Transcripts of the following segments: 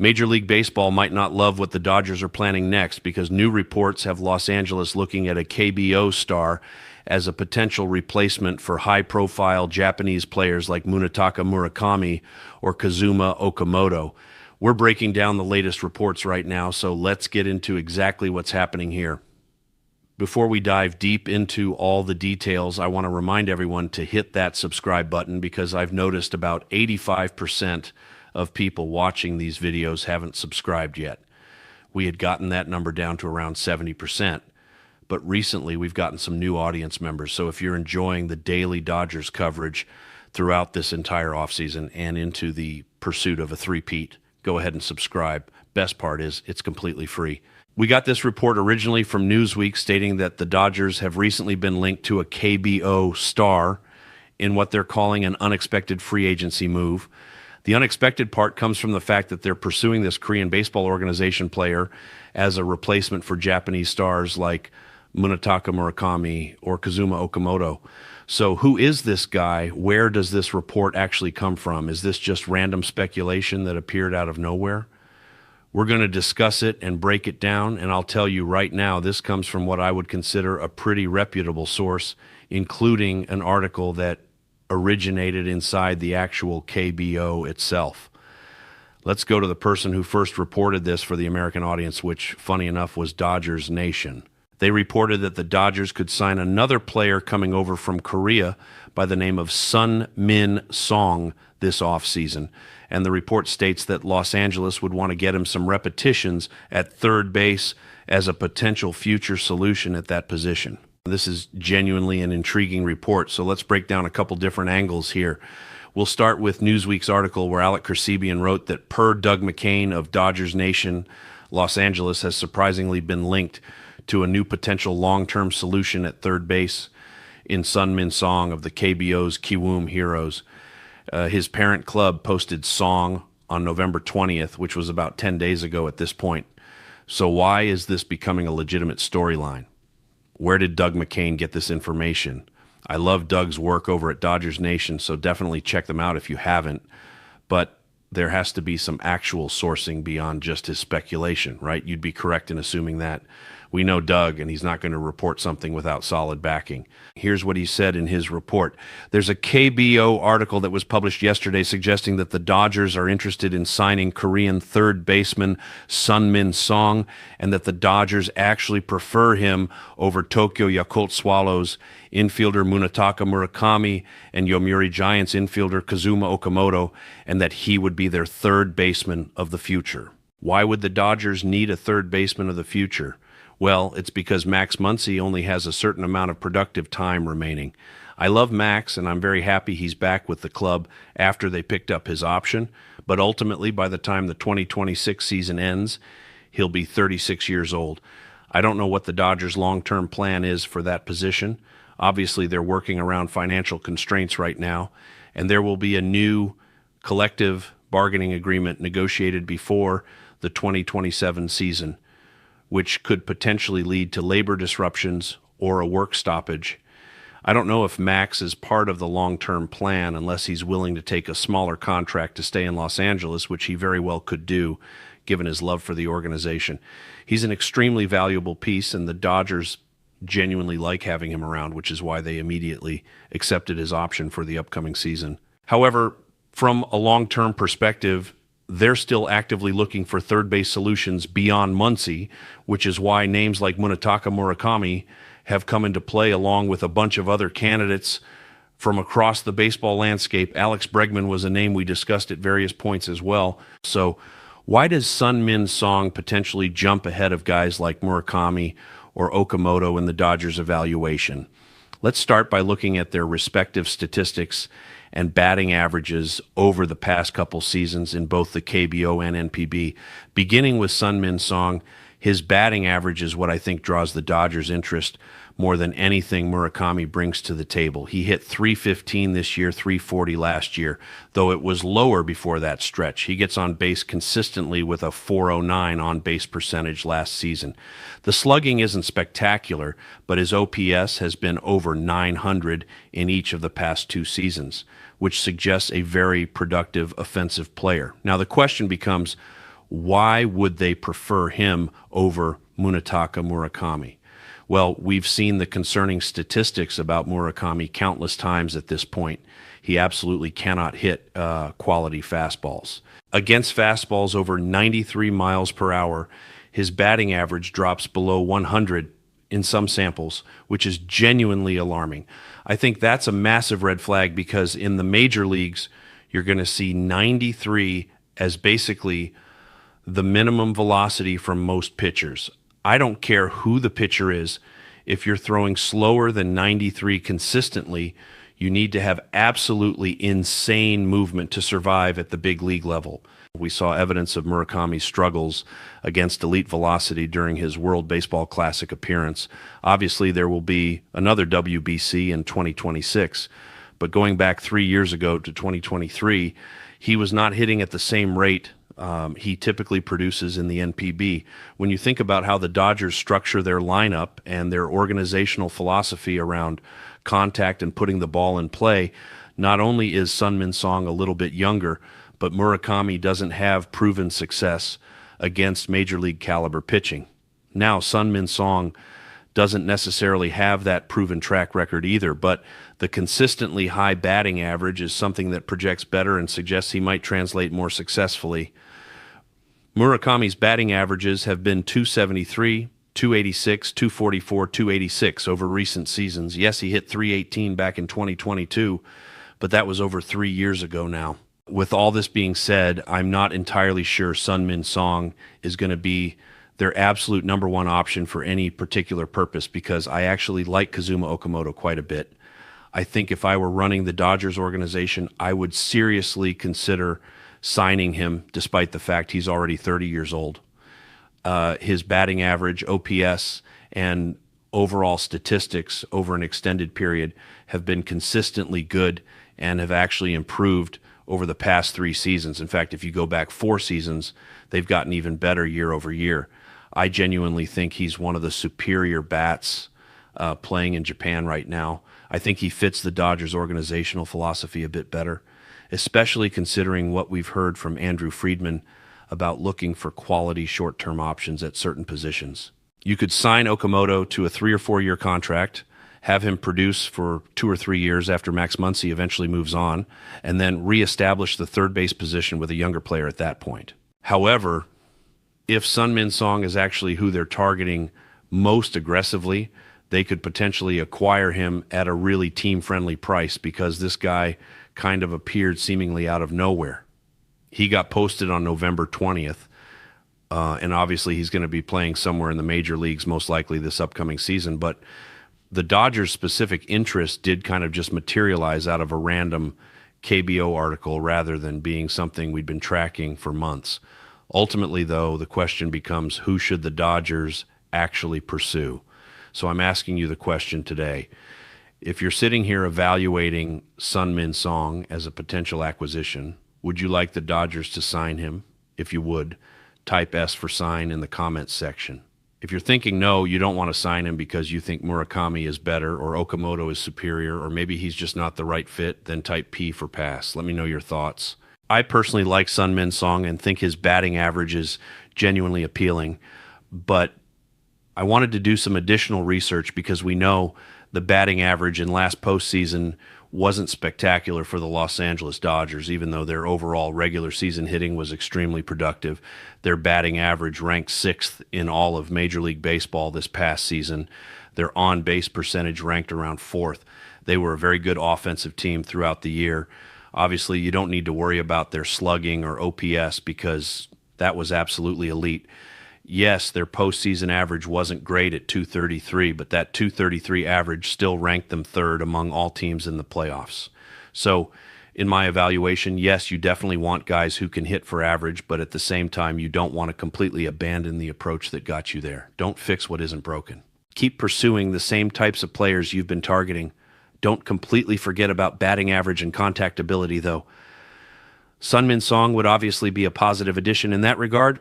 Major League Baseball might not love what the Dodgers are planning next because new reports have Los Angeles looking at a KBO star as a potential replacement for high-profile Japanese players like Munetaka Murakami or Kazuma Okamoto. We're breaking down the latest reports right now, so let's get into exactly what's happening here. Before we dive deep into all the details, I want to remind everyone to hit that subscribe button because I've noticed about 85% of people watching these videos haven't subscribed yet. We had gotten that number down to around 70%, but recently we've gotten some new audience members. So if you're enjoying the daily Dodgers coverage throughout this entire offseason and into the pursuit of a three-peat, go ahead and subscribe. Best part is it's completely free. We got this report originally from Newsweek stating that the Dodgers have recently been linked to a KBO star in what they're calling an unexpected free agency move. The unexpected part comes from the fact that they're pursuing this Korean baseball organization player as a replacement for Japanese stars like Munetaka Murakami or Kazuma Okamoto. So who is this guy? Where does this report actually come from? Is this just random speculation that appeared out of nowhere? We're going to discuss it and break it down, and I'll tell you right now, this comes from what I would consider a pretty reputable source, including an article that originated inside the actual KBO itself. Let's go to the person who first reported this for the American audience, which, funny enough, was Dodgers Nation. They reported that the Dodgers could sign another player coming over from Korea by the name of Sun-Min Song this offseason. And the report states that Los Angeles would want to get him some repetitions at third base as a potential future solution at that position. This is genuinely an intriguing report, so let's break down a couple different angles here. We'll start with Newsweek's article where Alec Kersebian wrote that per Doug McCain of Dodgers Nation, Los Angeles has surprisingly been linked to a new potential long-term solution at third base in Sun-Min Song of the KBO's Kiwoom Heroes. His parent club posted Song on November 20th, which was about 10 days ago at this point. So why is this becoming a legitimate storyline? Where did Doug McCain get this information? I love Doug's work over at Dodgers Nation, so definitely check them out if you haven't. But there has to be some actual sourcing beyond just his speculation, right? You'd be correct in assuming that. We know Doug, and he's not going to report something without solid backing. Here's what he said in his report. There's a KBO article that was published yesterday suggesting that the Dodgers are interested in signing Korean third baseman Sun-Min Song, and that the Dodgers actually prefer him over Tokyo Yakult Swallows infielder Munetaka Murakami and Yomiuri Giants infielder Kazuma Okamoto, and that he would be their third baseman of the future. Why would the Dodgers need a third baseman of the future? Well, it's because Max Muncy only has a certain amount of productive time remaining. I love Max, and I'm very happy he's back with the club after they picked up his option, but ultimately, by the time the 2026 season ends, he'll be 36 years old. I don't know what the Dodgers' long-term plan is for that position. Obviously, they're working around financial constraints right now, and there will be a new collective bargaining agreement negotiated before the 2027 season, which could potentially lead to labor disruptions or a work stoppage. I don't know if Max is part of the long-term plan unless he's willing to take a smaller contract to stay in Los Angeles, which he very well could do, given his love for the organization. He's an extremely valuable piece, and the Dodgers genuinely like having him around, which is why they immediately accepted his option for the upcoming season. However, from a long-term perspective, they're still actively looking for third base solutions beyond Muncy, which is why names like Munetaka Murakami have come into play along with a bunch of other candidates from across the baseball landscape. Alex Bregman was a name we discussed at various points as well. So why does Sun-Min Song potentially jump ahead of guys like Murakami or Okamoto in the Dodgers' evaluation? Let's start by looking at their respective statistics and batting averages over the past couple seasons in both the KBO and NPB. Beginning with Sun-Min Song, his batting average is what I think draws the Dodgers' interest more than anything Murakami brings to the table. He hit .315 this year, .340 last year, though it was lower before that stretch. He gets on base consistently with a .409 on-base percentage last season. The slugging isn't spectacular, but his OPS has been over 900 in each of the past two seasons, which suggests a very productive offensive player. Now the question becomes, Why would they prefer him over Munetaka Murakami? Well, we've seen the concerning statistics about Murakami countless times at this point. He absolutely cannot hit quality fastballs. Against fastballs over 93 miles per hour, his batting average drops below 100 in some samples, which is genuinely alarming. I think that's a massive red flag because in the major leagues, you're going to see 93 as basically the minimum velocity from most pitchers. I don't care who the pitcher is. If you're throwing slower than 93 consistently, you need to have absolutely insane movement to survive at the big league level. We saw evidence of Murakami's struggles against elite velocity during his World Baseball Classic appearance. Obviously, there will be another WBC in 2026, but going back 3 years ago to 2023, he was not hitting at the same rate he typically produces in the NPB. When you think about how the Dodgers structure their lineup and their organizational philosophy around contact and putting the ball in play, not only is Sun-Min Song a little bit younger, but Murakami doesn't have proven success against major league caliber pitching. Now, Sun-Min Song doesn't necessarily have that proven track record either, but the consistently high batting average is something that projects better and suggests he might translate more successfully. Murakami's batting averages have been 273, 286, 244, 286 over recent seasons. Yes, he hit 318 back in 2022, but that was over 3 years ago now. With all this being said, I'm not entirely sure Sun-Min Song is going to be their absolute number one option for any particular purpose because I actually like Kazuma Okamoto quite a bit. I think if I were running the Dodgers organization, I would seriously consider signing him despite the fact he's already 30 years old. His batting average, OPS, and overall statistics over an extended period have been consistently good and have actually improved over the past 3 seasons. In fact, if you go back 4 seasons, they've gotten even better year over year. I genuinely think he's one of the superior bats playing in Japan right now. I think he fits the Dodgers organizational philosophy a bit better, especially considering what we've heard from Andrew Friedman about looking for quality short-term options at certain positions. You could sign Okamoto to a 3 or 4 year contract, have him produce for 2 or 3 years after Max Muncy eventually moves on, and then reestablish the third base position with a younger player at that point. However, if Sun-Min Song is actually who they're targeting most aggressively, they could potentially acquire him at a really team-friendly price because this guy kind of appeared seemingly out of nowhere. He got posted on November 20th, and obviously he's going to be playing somewhere in the major leagues most likely this upcoming season, but the Dodgers' specific interest did kind of just materialize out of a random KBO article rather than being something we'd been tracking for months. Ultimately, though, the question becomes who should the Dodgers actually pursue? So I'm asking you the question today. If you're sitting here evaluating Sun-Min Song as a potential acquisition, would you like the Dodgers to sign him? If you would, type S for sign in the comments section. If you're thinking no, you don't want to sign him because you think Murakami is better or Okamoto is superior or maybe he's just not the right fit, then type P for pass. Let me know your thoughts. I personally like Sun-Min Song and think his batting average is genuinely appealing, but I wanted to do some additional research because we know the batting average in last postseason wasn't spectacular for the Los Angeles Dodgers, even though their overall regular season hitting was extremely productive. Their batting average ranked 6th in all of Major League Baseball this past season. Their on-base percentage ranked around 4th. They were a very good offensive team throughout the year. Obviously, you don't need to worry about their slugging or OPS because that was absolutely elite. Yes, their postseason average wasn't great at 233, but that 233 average still ranked them 3rd among all teams in the playoffs. So, in my evaluation, yes, you definitely want guys who can hit for average, but at the same time, you don't want to completely abandon the approach that got you there. Don't fix what isn't broken. Keep pursuing the same types of players you've been targeting. Don't completely forget about batting average and contact ability, though. Sun-Min Song would obviously be a positive addition in that regard,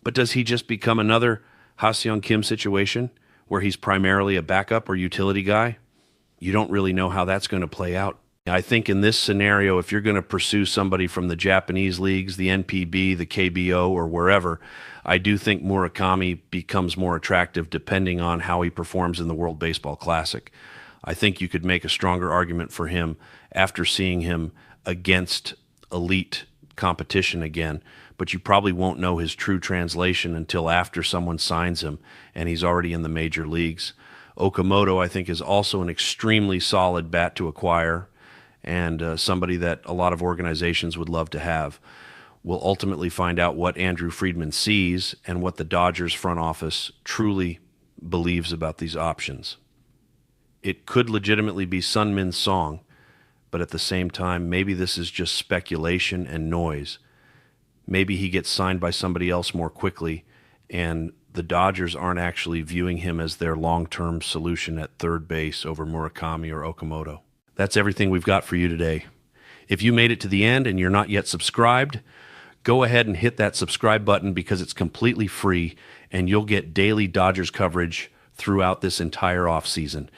but does he just become another Ha-Seong Kim situation where he's primarily a backup or utility guy? You don't really know how that's going to play out. I think in this scenario, if you're going to pursue somebody from the Japanese leagues, the NPB, the KBO, or wherever, I do think Murakami becomes more attractive depending on how he performs in the World Baseball Classic. I think you could make a stronger argument for him after seeing him against elite competition again, but you probably won't know his true translation until after someone signs him and he's already in the major leagues. Okamoto, I think, is also an extremely solid bat to acquire and somebody that a lot of organizations would love to have. We'll ultimately find out what Andrew Friedman sees and what the Dodgers front office truly believes about these options. It could legitimately be Sun Min's Song, but at the same time, maybe this is just speculation and noise. Maybe he gets signed by somebody else more quickly, and the Dodgers aren't actually viewing him as their long-term solution at third base over Murakami or Okamoto. That's everything we've got for you today. If you made it to the end and you're not yet subscribed, go ahead and hit that subscribe button because it's completely free and you'll get daily Dodgers coverage throughout this entire offseason.